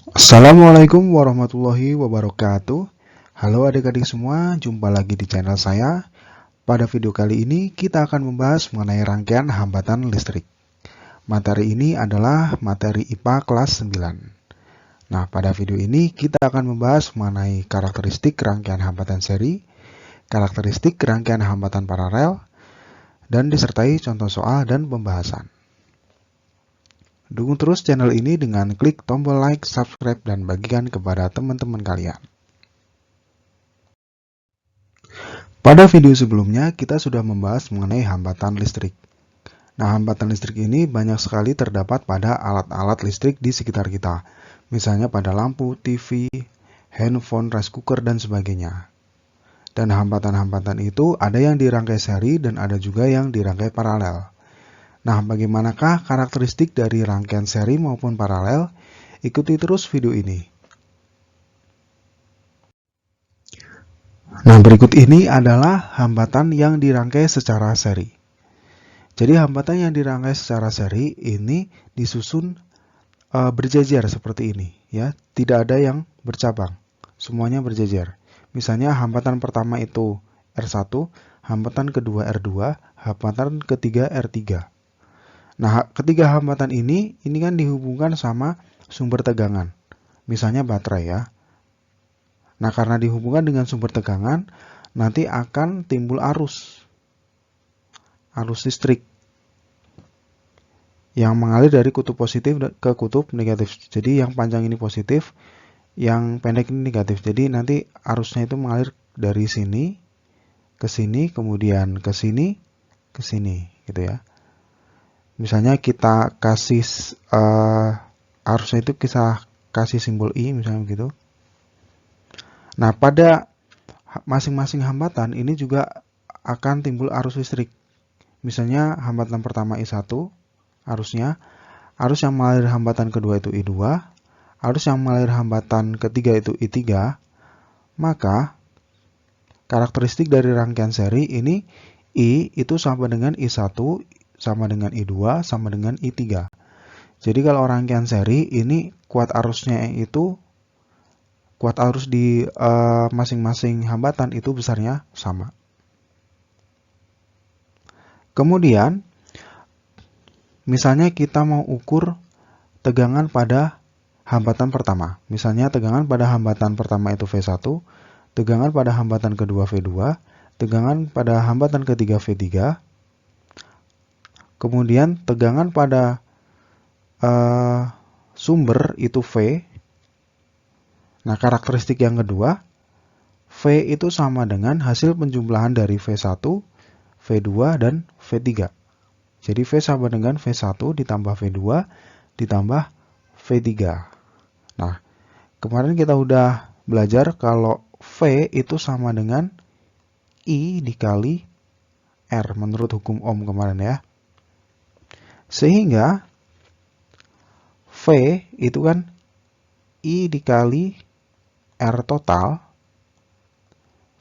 Assalamualaikum warahmatullahi wabarakatuh. Halo adik-adik semua, jumpa lagi di channel saya. Pada video kali ini kita akan membahas mengenai rangkaian hambatan listrik. Materi ini adalah materi IPA kelas 9. Nah, pada video ini kita akan membahas mengenai karakteristik rangkaian hambatan seri, karakteristik rangkaian hambatan paralel, dan disertai contoh soal dan pembahasan. Dukung terus channel ini dengan klik tombol like, subscribe, dan bagikan kepada teman-teman kalian. Pada video sebelumnya, kita sudah membahas mengenai hambatan listrik. Nah, hambatan listrik ini banyak sekali terdapat pada alat-alat listrik di sekitar kita. Misalnya pada lampu, TV, handphone, rice cooker, dan sebagainya. Dan hambatan-hambatan itu ada yang dirangkai seri dan ada juga yang dirangkai paralel. Nah, bagaimanakah karakteristik dari rangkaian seri maupun paralel? Ikuti terus video ini. Nah, berikut ini adalah hambatan yang dirangkai secara seri. Jadi, hambatan yang dirangkai secara seri ini disusun berjejer seperti ini, ya. Tidak ada yang bercabang, semuanya berjejer. Misalnya, hambatan pertama itu R1, hambatan kedua R2, hambatan ketiga R3. Nah, ketiga hambatan ini kan dihubungkan sama sumber tegangan. Misalnya baterai ya. Nah, karena dihubungkan dengan sumber tegangan, nanti akan timbul arus listrik yang mengalir dari kutub positif ke kutub negatif. Jadi yang panjang ini positif, yang pendek ini negatif. Jadi nanti arusnya itu mengalir dari sini ke sini, kemudian ke sini, gitu ya. Misalnya kita kasih arusnya itu kita kasih simbol I misalnya begitu. Nah, pada masing-masing hambatan ini juga akan timbul arus listrik. Misalnya hambatan pertama I1 arusnya, arus yang mengalir hambatan kedua itu I2, arus yang mengalir hambatan ketiga itu I3, maka karakteristik dari rangkaian seri ini I itu sama dengan I1, sama dengan I2, sama dengan I3. Jadi kalau rangkaian seri ini kuat arusnya itu, kuat arus di masing-masing hambatan itu besarnya sama. Kemudian, misalnya kita mau ukur tegangan pada hambatan pertama. Misalnya tegangan pada hambatan pertama itu V1, tegangan pada hambatan kedua V2, tegangan pada hambatan ketiga V3, kemudian tegangan pada sumber itu V. Nah, karakteristik yang kedua, V itu sama dengan hasil penjumlahan dari V1, V2, dan V3. Jadi V sama dengan V1 ditambah V2 ditambah V3. Nah, kemarin kita udah belajar kalau V itu sama dengan I dikali R menurut hukum Ohm kemarin ya. Sehingga V itu kan I dikali R total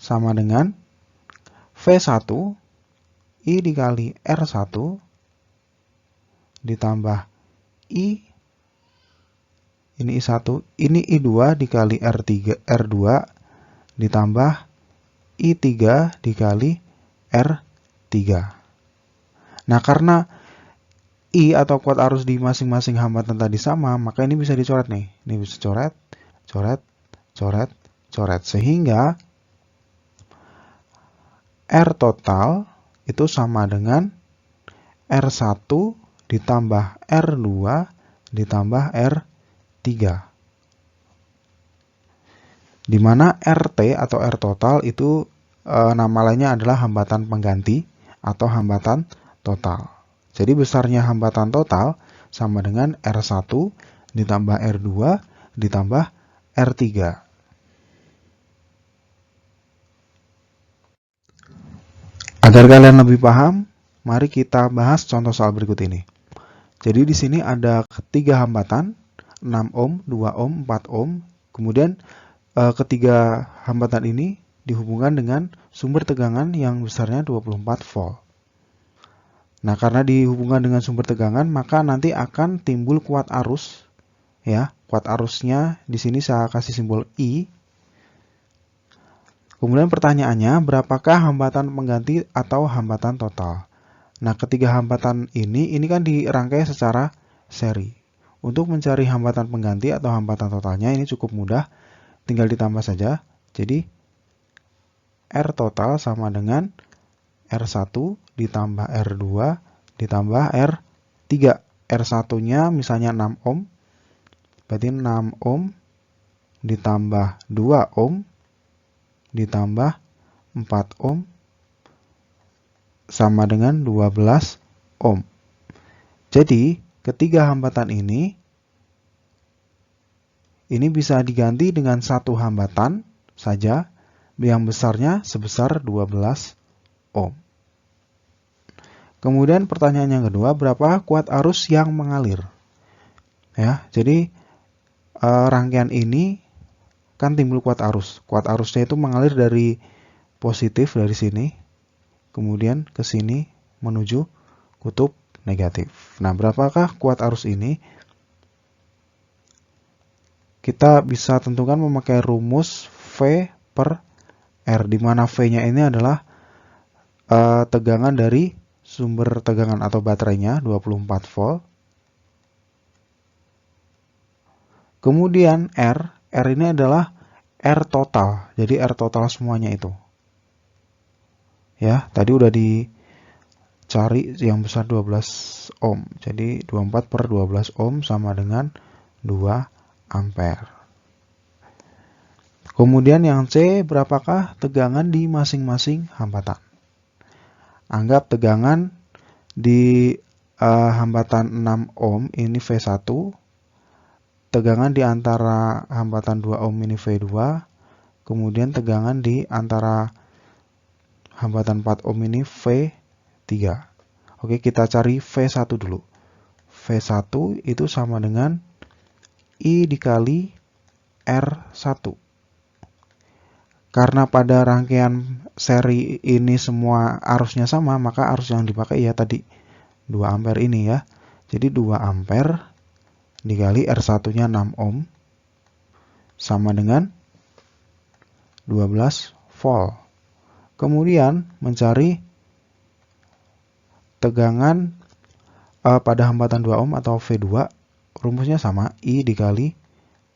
sama dengan V1 I dikali R1 ditambah I, ini I1, ini I2 dikali R2 ditambah I3 dikali R3. Nah, karena I atau kuat arus di masing-masing hambatan tadi sama, maka ini bisa dicoret nih. Ini bisa coret, coret, coret, coret. Sehingga R total itu sama dengan R1 ditambah R2 ditambah R3. Di mana RT atau R total itu nama lainnya adalah hambatan pengganti atau hambatan total. Jadi besarnya hambatan total sama dengan R1 ditambah R2 ditambah R3. Agar kalian lebih paham, mari kita bahas contoh soal berikut ini. Jadi di sini ada ketiga hambatan, 6 ohm, 2 ohm, 4 ohm. Kemudian ketiga hambatan ini dihubungkan dengan sumber tegangan yang besarnya 24 volt. Nah, karena dihubungkan dengan sumber tegangan, maka nanti akan timbul kuat arus ya kuat arusnya di sini saya kasih simbol I. Kemudian pertanyaannya, berapakah hambatan pengganti atau hambatan total? Nah, ketiga hambatan ini kan dirangkai secara seri. Untuk mencari hambatan pengganti atau hambatan totalnya ini cukup mudah, tinggal ditambah saja. Jadi, R total sama dengan R1 ditambah R2 ditambah R3. R1-nya misalnya 6 ohm, berarti 6 ohm ditambah 2 ohm ditambah 4 ohm sama dengan 12 ohm. Jadi, ketiga hambatan ini bisa diganti dengan satu hambatan saja yang besarnya sebesar 12 ohm. Kemudian pertanyaan yang kedua, berapa kuat arus yang mengalir? Ya, jadi rangkaian ini kan timbul kuat arus. Kuat arusnya itu mengalir dari positif dari sini, kemudian ke sini menuju kutub negatif. Nah, berapakah kuat arus ini? Kita bisa tentukan memakai rumus V per R, di mana V-nya ini adalah tegangan dari sumber tegangan atau baterainya 24 volt. Kemudian R ini adalah R total. Jadi R total semuanya itu. Ya, tadi udah dicari yang besar 12 ohm. Jadi 24 per 12 ohm sama dengan 2 ampere. Kemudian yang C, berapakah tegangan di masing-masing hambatan? Anggap tegangan di hambatan 6 ohm ini V1, tegangan di antara hambatan 2 ohm ini V2, kemudian tegangan di antara hambatan 4 ohm ini V3. Oke, kita cari V1 dulu. V1 itu sama dengan I dikali R1. Karena pada rangkaian seri ini semua arusnya sama, maka arus yang dipakai ya tadi 2 ampere ini ya. Jadi 2 ampere dikali R1-nya 6 ohm sama dengan 12 volt. Kemudian mencari tegangan pada hambatan 2 ohm atau V2, rumusnya sama, I dikali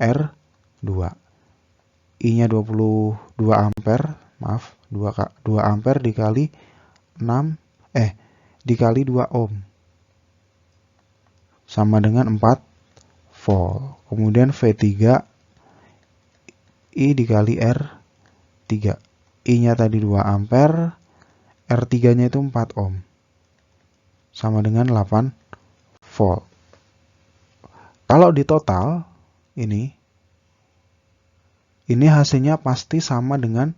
R2. I-nya 22 ampere, maaf, 2 ampere dikali 2 ohm sama dengan 4 volt. Kemudian V3 I dikali R3. I-nya tadi 2 ampere, R3-nya itu 4 ohm sama dengan 8 volt. Kalau di total ini hasilnya pasti sama dengan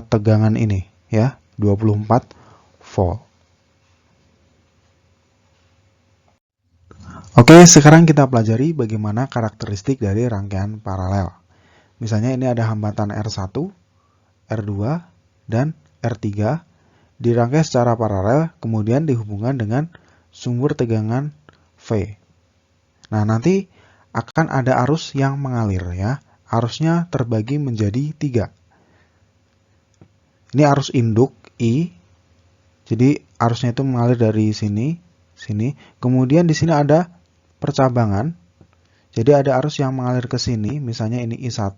tegangan ini ya, 24 volt. Oke, sekarang kita pelajari bagaimana karakteristik dari rangkaian paralel. Misalnya ini ada hambatan R1, R2, dan R3 dirangkai secara paralel, kemudian dihubungkan dengan sumber tegangan V. Nah, nanti akan ada arus yang mengalir ya. Arusnya terbagi menjadi 3. Ini arus induk I. Jadi arusnya itu mengalir dari sini. Kemudian di sini ada percabangan. Jadi ada arus yang mengalir ke sini, misalnya ini I1.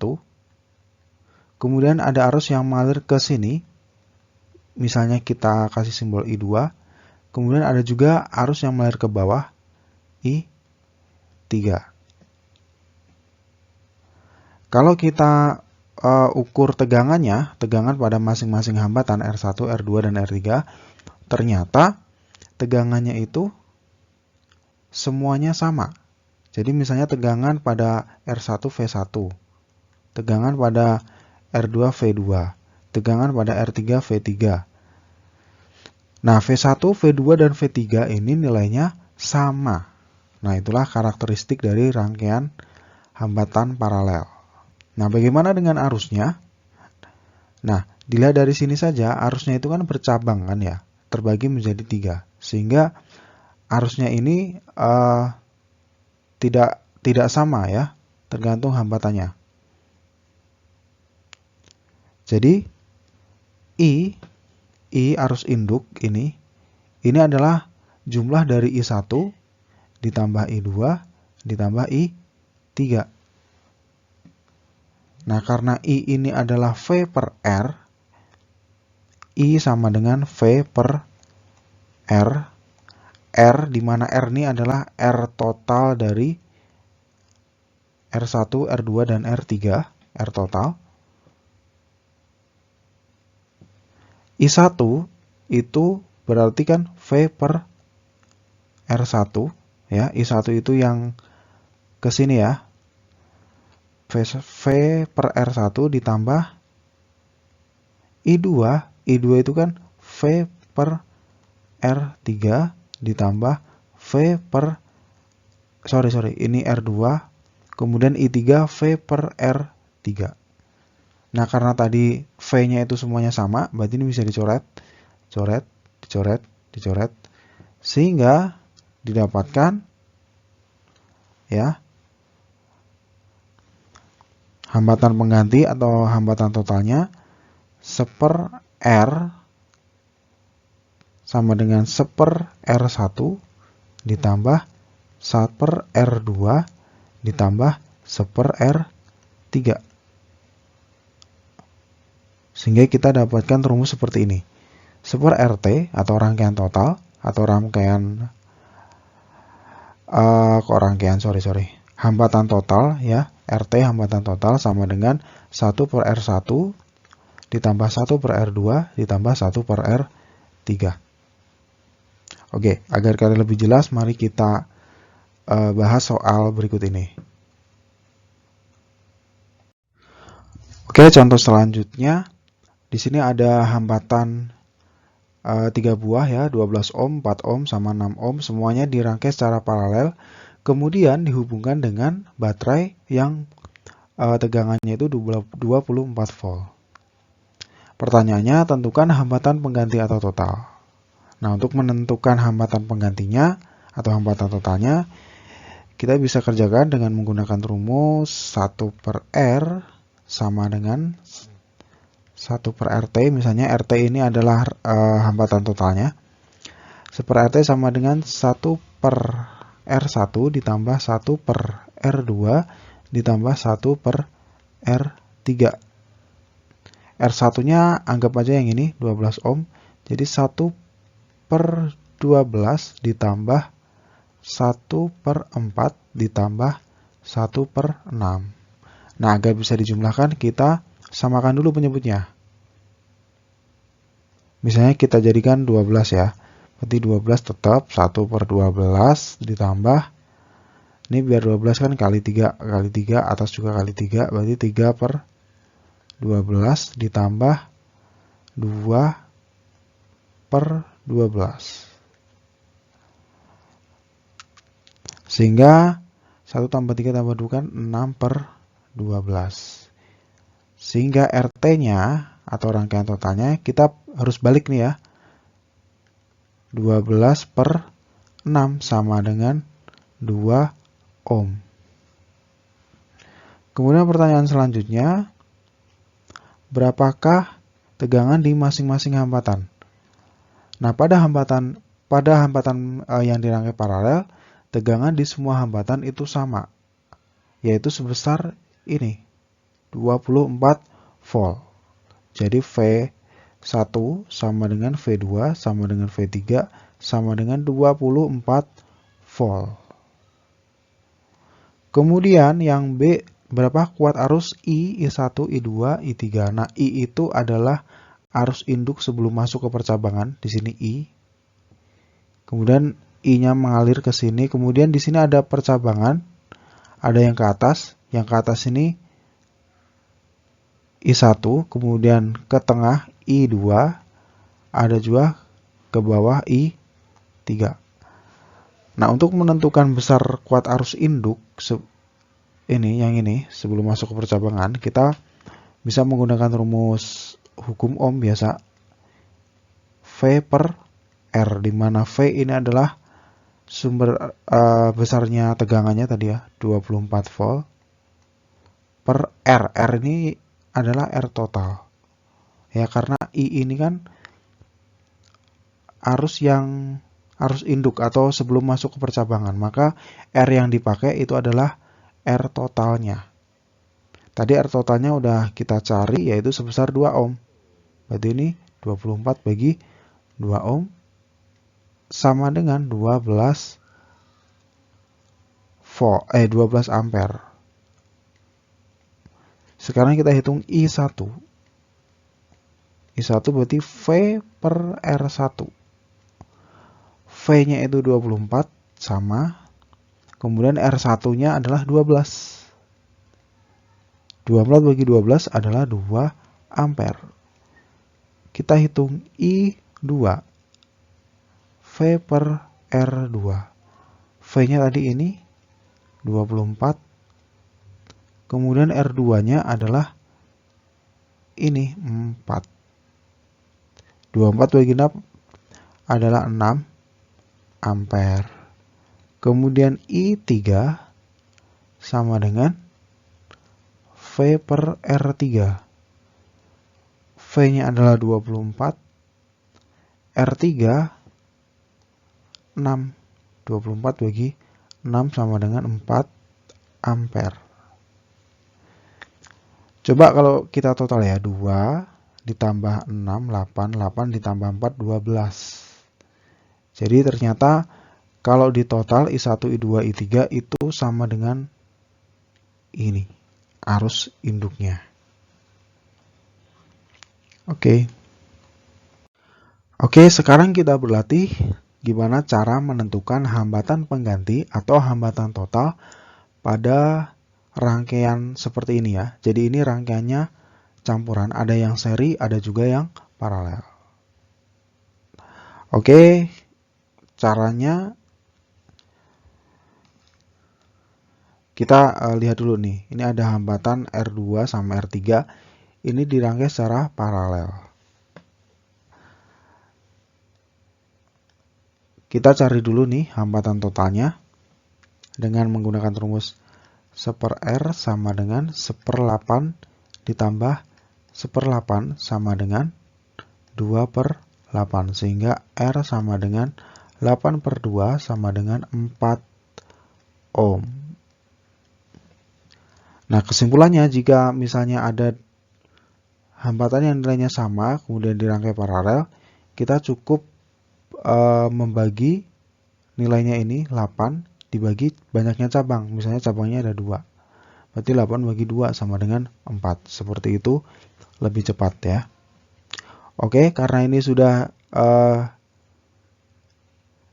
Kemudian ada arus yang mengalir ke sini. Misalnya kita kasih simbol I2. Kemudian ada juga arus yang mengalir ke bawah, I3. Kalau kita ukur tegangannya, tegangan pada masing-masing hambatan R1, R2, dan R3, ternyata tegangannya itu semuanya sama. Jadi misalnya tegangan pada R1 V1, tegangan pada R2 V2, tegangan pada R3 V3. Nah, V1, V2, dan V3 ini nilainya sama. Nah, itulah karakteristik dari rangkaian hambatan paralel. Nah, bagaimana dengan arusnya? Nah, dilihat dari sini saja, arusnya itu kan bercabang kan ya, terbagi menjadi 3. Sehingga arusnya ini tidak sama ya, tergantung hambatannya. Jadi I arus induk ini adalah jumlah dari I1 ditambah I2 ditambah I3. Nah, karena I ini adalah V per R, I sama dengan V per R, R di mana R ini adalah R total dari R1, R2, dan R3, R total. I1 itu berarti kan V per R1 ya. I1 itu yang ke sini ya. V per R1 ditambah I2. I2 itu kan V per R3 ditambah V per ini R2, kemudian I3 V per R3. Nah, karena tadi V-nya itu semuanya sama, berarti ini bisa dicoret, dicoret, sehingga didapatkan ya hambatan pengganti atau hambatan totalnya 1/R sama dengan 1/R1 ditambah 1/R2 ditambah 1/R3. Sehingga kita dapatkan rumus seperti ini. 1/RT atau rangkaian total atau hambatan total ya. RT hambatan total sama dengan 1/R1 ditambah 1/R2 ditambah 1/R3. Oke, agar kalian lebih jelas, mari kita bahas soal berikut ini. Oke, contoh selanjutnya. Di sini ada hambatan 3 buah ya, 12 ohm, 4 ohm, sama 6 ohm. Semuanya dirangkai secara paralel. Kemudian dihubungkan dengan baterai yang tegangannya itu 24 volt. Pertanyaannya, tentukan hambatan pengganti atau total. Nah, untuk menentukan hambatan penggantinya atau hambatan totalnya, kita bisa kerjakan dengan menggunakan rumus 1/R sama dengan 1/RT. Misalnya RT ini adalah hambatan totalnya. 1/RT sama dengan 1/R1 ditambah 1/R2 ditambah 1/R3. R1-nya anggap aja yang ini 12 ohm. Jadi 1/12 ditambah 1/4 ditambah 1/6. Nah, agar bisa dijumlahkan, kita samakan dulu penyebutnya. Misalnya kita jadikan 12 ya. Berarti 12 tetap 1/12 ditambah, ini biar 12 kan kali 3, atas juga kali 3, berarti 3/12 ditambah 2/12. Sehingga 1 tambah 3 tambah 2 kan 6/12. Sehingga RT-nya atau rangkaian totalnya kita harus balik nih ya. 12/6 sama dengan 2 ohm. Kemudian pertanyaan selanjutnya, berapakah tegangan di masing-masing hambatan? Nah, pada hambatan yang dirangkai paralel, tegangan di semua hambatan itu sama, yaitu sebesar ini, 24 volt. Jadi V1 sama dengan V2 sama dengan V3 sama dengan 24 volt. Kemudian yang B, berapa kuat arus I1, I2, I3. Nah, I itu adalah arus induk sebelum masuk ke percabangan, di sini I. Kemudian I-nya mengalir ke sini, kemudian di sini ada percabangan, ada yang ke atas ini I1, kemudian ke tengah I2, ada juga ke bawah I3. Nah, untuk menentukan besar kuat arus induk yang ini sebelum masuk ke percabangan, kita bisa menggunakan rumus hukum Ohm biasa, V per R, di mana V ini adalah sumber besarnya tegangannya tadi ya 24 volt per R. R ini adalah R total. Ya, karena I ini kan arus induk atau sebelum masuk ke percabangan, maka R yang dipakai itu adalah R totalnya. Tadi R totalnya udah kita cari, yaitu sebesar 2 ohm. Berarti ini 24 bagi 2 ohm sama dengan 12 ampere. Sekarang kita hitung I1. I1 berarti V per R1. V-nya itu 24 sama, kemudian R1-nya adalah 12. 24 bagi 12 adalah 2 ampere. Kita hitung I2. V per R2. V-nya tadi ini 24. Kemudian R2-nya adalah ini 4. 24 bagi 6 adalah 6 ampere. Kemudian I3 sama dengan V per R3. V-nya adalah 24. R3 6. 24 bagi 6 sama dengan 4 ampere. Coba kalau kita total ya, 2 ditambah 6, 8, 8 ditambah 4, 12. Jadi ternyata kalau di total I1, I2, I3 itu sama dengan ini, arus induknya. Oke, sekarang kita berlatih gimana cara menentukan hambatan pengganti atau hambatan total pada rangkaian seperti ini ya. Jadi ini rangkaiannya campuran, ada yang seri, ada juga yang paralel. Oke, caranya kita lihat dulu nih. Ini ada hambatan R2 sama R3. Ini dirangkai secara paralel. Kita cari dulu nih hambatan totalnya dengan menggunakan rumus 1/R sama dengan 1/8 ditambah 1/8 sama dengan 2/8, sehingga R sama dengan 8/2 sama dengan 4 ohm. Nah, kesimpulannya jika misalnya ada hambatan yang nilainya sama kemudian dirangkai paralel, kita cukup membagi nilainya ini 8 dibagi banyaknya cabang. Misalnya cabangnya ada 2. Berarti 8 bagi 2 sama dengan 4. Seperti itu lebih cepat ya. Oke, karena ini sudah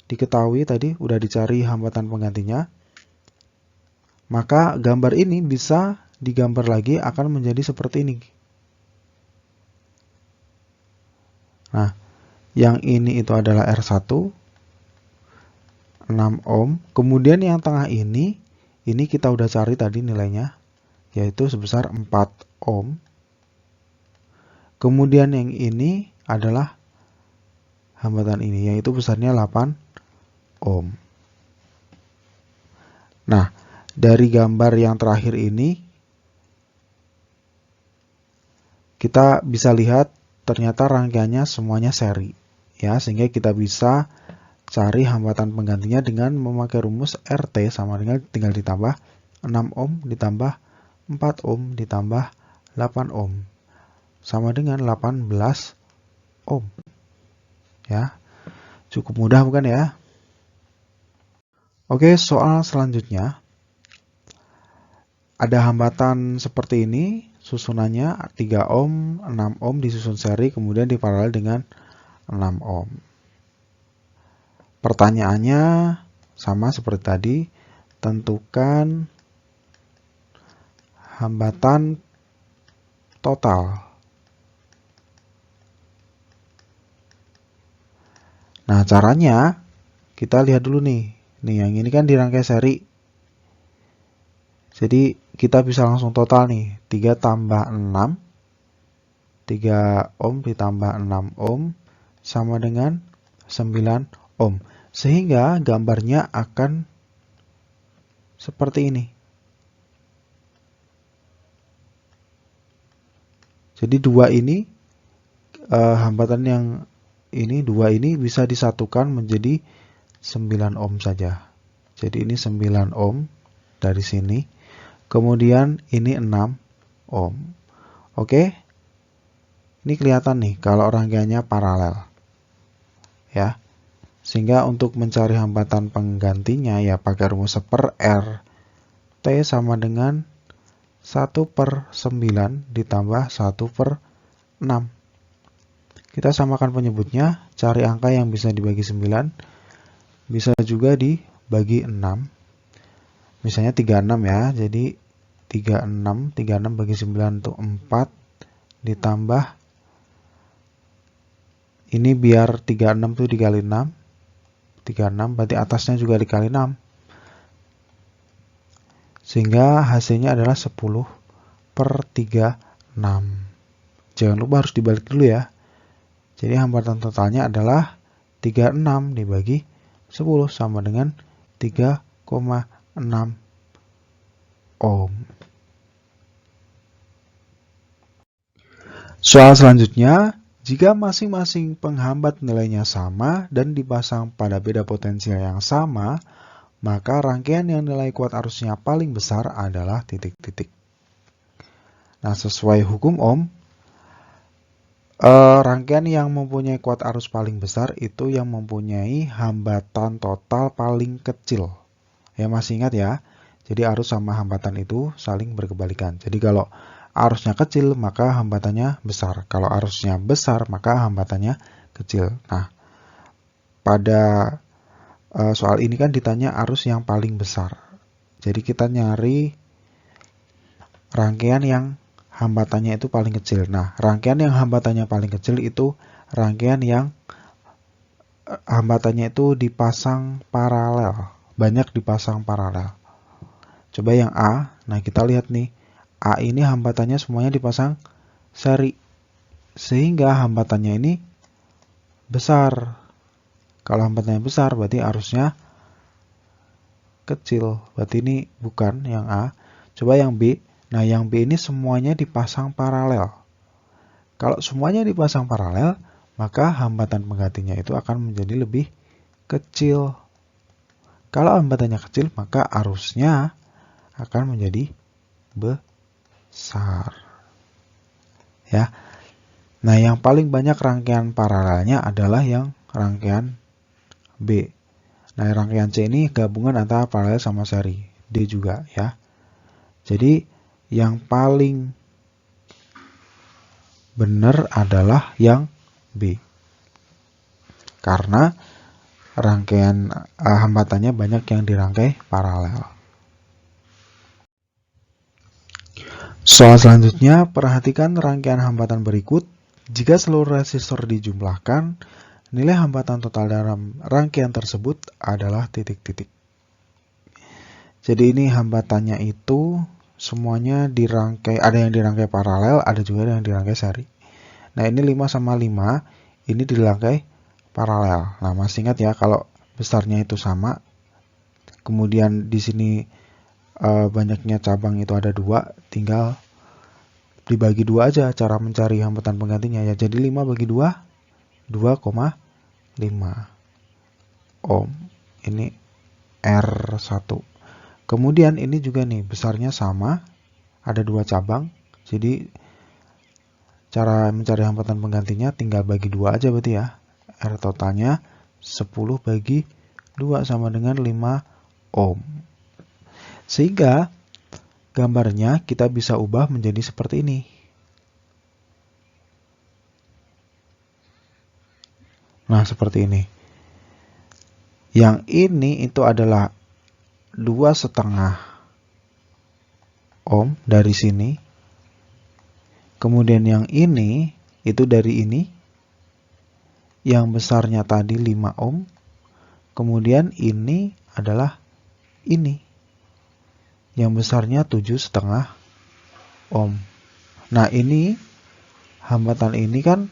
diketahui tadi, udah dicari hambatan penggantinya, maka gambar ini bisa digambar lagi akan menjadi seperti ini. Nah, yang ini itu adalah R1, 6 ohm. Kemudian yang tengah ini kita udah cari tadi nilainya, yaitu sebesar 4 ohm. Kemudian yang ini adalah hambatan ini, yaitu besarnya 8 ohm. Nah, dari gambar yang terakhir ini, kita bisa lihat ternyata rangkaiannya semuanya seri. Ya, sehingga kita bisa cari hambatan penggantinya dengan memakai rumus RT sama dengan tinggal ditambah 6 ohm ditambah 4 ohm ditambah 8 ohm sama dengan 18 ohm. Ya, cukup mudah bukan ya? Oke, soal selanjutnya. Ada hambatan seperti ini, susunannya 3 ohm, 6 ohm disusun seri, kemudian diparalel dengan 6 ohm. Pertanyaannya sama seperti tadi, tentukan hambatan total. Nah, caranya kita lihat dulu nih. Nih, yang ini kan dirangkai seri. Jadi, kita bisa langsung total nih. 3 tambah 6. 3 ohm ditambah 6 ohm sama dengan 9 ohm. Sehingga gambarnya akan seperti ini. Jadi dua ini hambatan yang ini dua ini bisa disatukan menjadi 9 ohm saja. Jadi ini 9 ohm dari sini. Kemudian ini 6 ohm. Oke. Ini kelihatan nih kalau rangkaiannya paralel. Ya. Sehingga untuk mencari hambatan penggantinya ya pakai rumus 1/R. T sama dengan 1/9 ditambah 1/6. Kita samakan penyebutnya, cari angka yang bisa dibagi 9, bisa juga dibagi 6. Misalnya 36 ya, jadi 36 bagi 9 itu 4, ditambah, ini biar 36 itu dikali 6, 36 berarti atasnya juga dikali 6. Sehingga hasilnya adalah 10/36. Jangan lupa harus dibalik dulu ya. Jadi hambatan totalnya adalah 36 dibagi 10 sama dengan 3,6 ohm. Soal selanjutnya, jika masing-masing penghambat nilainya sama dan dipasang pada beda potensial yang sama, maka rangkaian yang nilai kuat arusnya paling besar adalah titik-titik. Nah, sesuai hukum Ohm, rangkaian yang mempunyai kuat arus paling besar itu yang mempunyai hambatan total paling kecil. Ya, masih ingat ya? Jadi arus sama hambatan itu saling berkebalikan. Jadi kalau arusnya kecil, maka hambatannya besar. Kalau arusnya besar, maka hambatannya kecil. Nah, pada soal ini kan ditanya arus yang paling besar. Jadi kita nyari rangkaian yang hambatannya itu paling kecil. Nah, rangkaian yang hambatannya paling kecil itu rangkaian yang hambatannya itu dipasang paralel. Banyak dipasang paralel. Coba yang A, nah kita lihat nih. A ini hambatannya semuanya dipasang seri. Sehingga hambatannya ini besar. Kalau hambatannya besar berarti arusnya kecil. Berarti ini bukan yang A. Coba yang B. Nah, yang B ini semuanya dipasang paralel. Kalau semuanya dipasang paralel, maka hambatan penggantinya itu akan menjadi lebih kecil. Kalau hambatannya kecil, maka arusnya akan menjadi besar. Ya. Nah, yang paling banyak rangkaian paralelnya adalah yang rangkaian B. Nah, rangkaian C ini gabungan antara paralel sama seri. D juga ya. Jadi, yang paling benar adalah yang B. Karena rangkaian hambatannya banyak yang dirangkai paralel. Soal selanjutnya, perhatikan rangkaian hambatan berikut. Jika seluruh resistor dijumlahkan, nilai hambatan total dalam rangkaian tersebut adalah titik-titik. Jadi ini hambatannya itu semuanya dirangkai, ada yang dirangkai paralel, ada juga yang dirangkai seri. Nah, ini 5 sama 5, ini dirangkai paralel. Nah, masih ingat ya kalau besarnya itu sama, kemudian di sini banyaknya cabang itu ada 2, tinggal dibagi 2 aja cara mencari hambatan penggantinya ya. Jadi 5 bagi 2, 2,5 ohm. Ini R1. Kemudian ini juga nih, besarnya sama, ada 2 cabang. Jadi cara mencari hambatan penggantinya tinggal bagi 2 aja berarti ya. R totalnya 10 bagi 2 sama dengan 5 ohm. Sehingga gambarnya kita bisa ubah menjadi seperti ini. Nah, seperti ini. Yang ini itu adalah 2,5 ohm dari sini. Kemudian yang ini itu dari ini. Yang besarnya tadi 5 ohm. Kemudian ini adalah ini. Yang besarnya 7,5 ohm. Nah, ini hambatan ini kan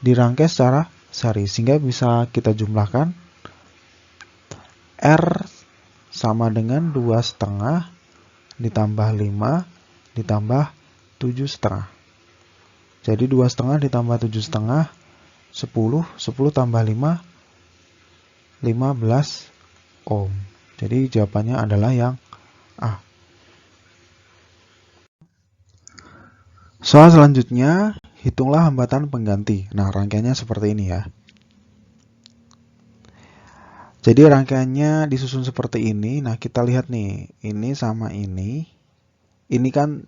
dirangkai secara seri sehingga bisa kita jumlahkan R sama dengan 2,5 ditambah 5 ditambah 7,5. Jadi 2,5 ditambah 7,5 10, 10 tambah 5 15 ohm. Jadi jawabannya adalah yang A. Soal selanjutnya, hitunglah hambatan pengganti. Nah, rangkaiannya seperti ini ya. Jadi rangkaiannya disusun seperti ini. Nah, kita lihat nih, ini sama ini. Ini kan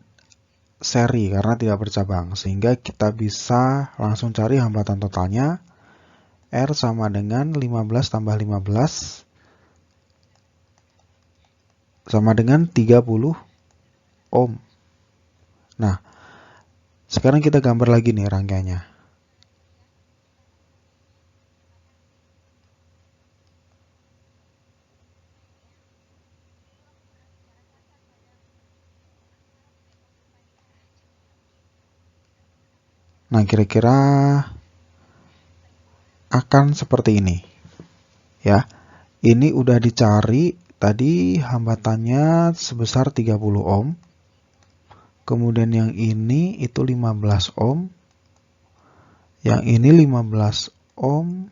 seri karena tidak bercabang, sehingga kita bisa langsung cari hambatan totalnya. R sama dengan 15 tambah 15 sama dengan 30 ohm. Nah, sekarang kita gambar lagi nih rangkaiannya. Nah, kira-kira akan seperti ini. Ya. Ini udah dicari tadi hambatannya sebesar 30 ohm. Kemudian yang ini itu 15 ohm. Yang ini 15 ohm.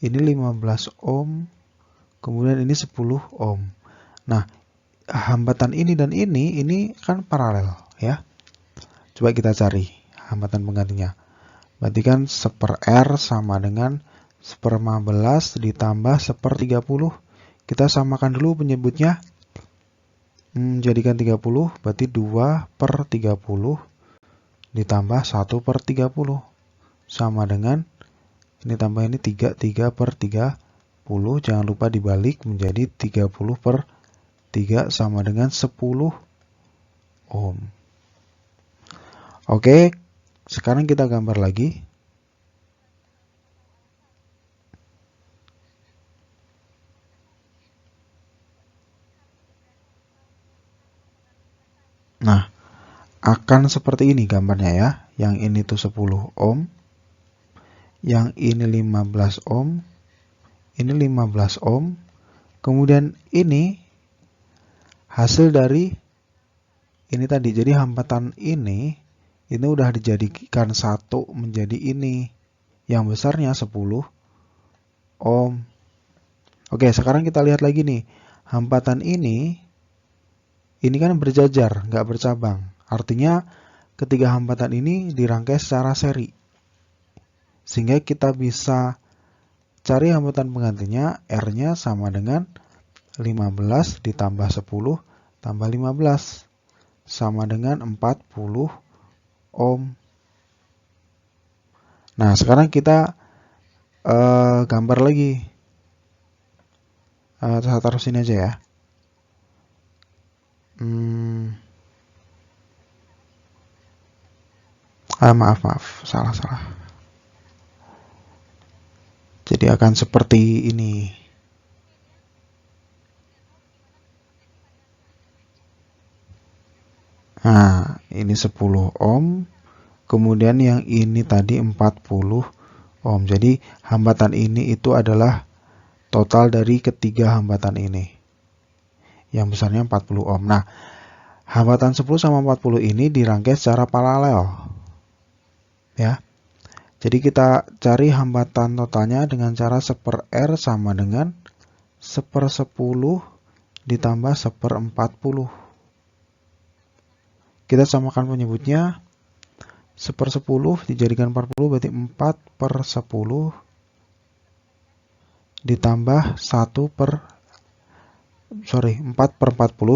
Ini 15 ohm. Kemudian ini 10 ohm. Nah, hambatan ini dan ini kan paralel ya. Coba kita cari hambatan penggantinya. Berarti kan 1/R sama dengan 1/15 ditambah 1/30. Kita samakan dulu penyebutnya. Jadikan 30, berarti 2/30 ditambah 1/30. Sama dengan, ini tambah ini 3/30. Jangan lupa dibalik menjadi 30/3 sama dengan 10 ohm. Oke, sekarang kita gambar lagi. Nah, akan seperti ini gambarnya ya. Yang ini tuh 10 ohm. Yang ini 15 ohm. Ini 15 ohm. Kemudian ini hasil dari ini tadi. Jadi hambatan ini udah dijadikan satu menjadi ini. Yang besarnya 10 ohm. Oke, sekarang kita lihat lagi nih. Hambatan ini kan berjajar, nggak bercabang. Artinya ketiga hambatan ini dirangkai secara seri. Sehingga kita bisa cari hambatan penggantinya, R-nya sama dengan 15 ditambah 10 tambah 15. Sama dengan 40 ohm. Nah, sekarang kita gambar lagi. Saya taruh sini aja ya. Maaf, salah. Jadi akan seperti ini. Nah, ini 10 ohm. Kemudian yang ini tadi 40 ohm. Jadi hambatan ini itu adalah total dari ketiga hambatan ini. Yang besarnya 40 ohm. Nah, hambatan 10 sama 40 ini dirangkai secara paralel. Ya. Jadi kita cari hambatan totalnya dengan cara 1/R sama dengan 1/10 ditambah 1/40. Kita samakan penyebutnya. 1/10 dijadikan 40 berarti 4/10 ditambah 4/40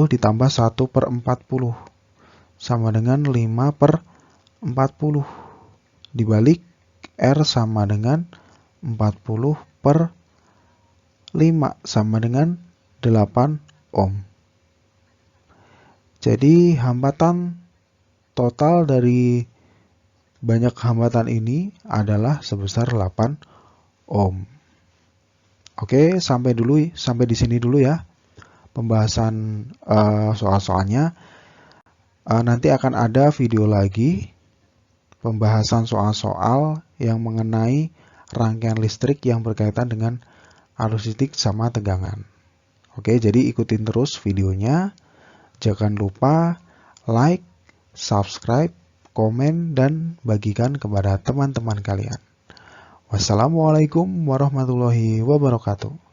ditambah 1/40 sama dengan 5/40. Dibalik R sama dengan 40/5 sama dengan 8 ohm. Jadi hambatan total dari banyak hambatan ini adalah sebesar 8 ohm. Oke, sampai di sini dulu ya pembahasan soal-soalnya. Nanti akan ada video lagi pembahasan soal-soal yang mengenai rangkaian listrik yang berkaitan dengan arus listrik sama tegangan. Oke, jadi ikutin terus videonya. Jangan lupa like, subscribe, komen, dan bagikan kepada teman-teman kalian. Wassalamualaikum warahmatullahi wabarakatuh.